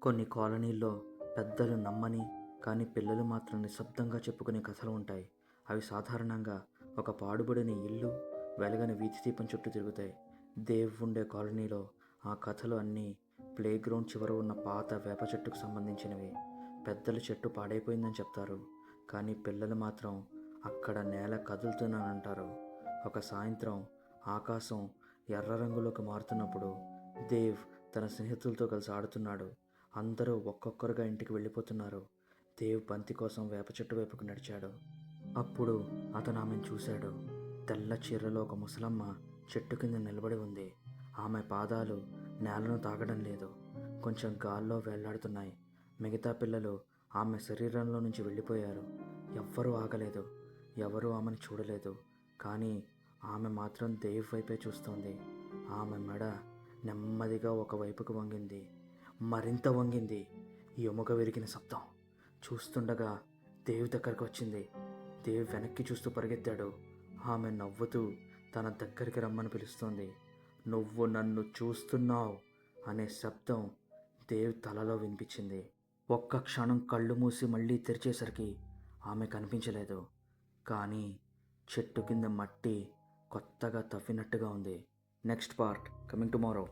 కొన్ని కాలనీల్లో పెద్దలు నమ్మని కానీ పిల్లలు మాత్రం నిశ్శబ్దంగా చెప్పుకునే కథలు ఉంటాయి. అవి సాధారణంగా ఒక పాడుబడిన ఇల్లు, వెలగని వీధి దీపం చుట్టూ తిరుగుతాయి. దేవ్ ఉండే కాలనీలో ఆ కథలు అన్నీ ప్లే గ్రౌండ్ చివర ఉన్న పాత వేప చెట్టుకు సంబంధించినవి. పెద్దలు చెట్టు పాడైపోయిందని చెప్తారు, కానీ పిల్లలు మాత్రం అక్కడ నేల కదులుతున్నానంటారు. ఒక సాయంత్రం ఆకాశం ఎర్ర రంగులోకి మారుతున్నప్పుడు దేవ్ తన స్నేహితులతో కలిసి ఆడుతున్నాడు. అందరూ ఒక్కొక్కరుగా ఇంటికి వెళ్ళిపోతున్నారు. దేవ్ బంతి కోసం వేప చెట్టు వైపుకు నడిచాడు. అప్పుడు అతను ఆమెను చూశాడు. తెల్ల చీరలో ఒక ముసలమ్మ చెట్టు కింద నిలబడి ఉంది. ఆమె పాదాలు నేలను తాగడం లేదు, కొంచెం గాల్లో వేళ్లాడుతున్నాయి. మిగతా పిల్లలు ఆమె శరీరంలో నుంచి వెళ్ళిపోయారు. ఎవ్వరూ ఆగలేదు, ఎవరూ ఆమెను చూడలేదు. కానీ ఆమె మాత్రం దేవ్ వైపే చూస్తోంది. ఆమె మెడ నెమ్మదిగా ఒకవైపుకు వంగింది, మరింత వంగింది. ఎముక విరిగిన శబ్దం. చూస్తుండగా దేవ్ దగ్గరకు వచ్చింది. దేవ్ వెనక్కి చూస్తూ పరిగెత్తాడు. ఆమె నవ్వుతూ తన దగ్గరికి రమ్మని పిలుస్తోంది. నువ్వు నన్ను చూస్తున్నావు అనే శబ్దం దేవ్ తలలో వినిపించింది. ఒక్క క్షణం కళ్ళు మూసి మళ్ళీ తెరిచేసరికి ఆమె కనిపించలేదు. కానీ చెట్టు కింద మట్టి కొత్తగా తవ్వినట్టుగా ఉంది. Next part coming tomorrow.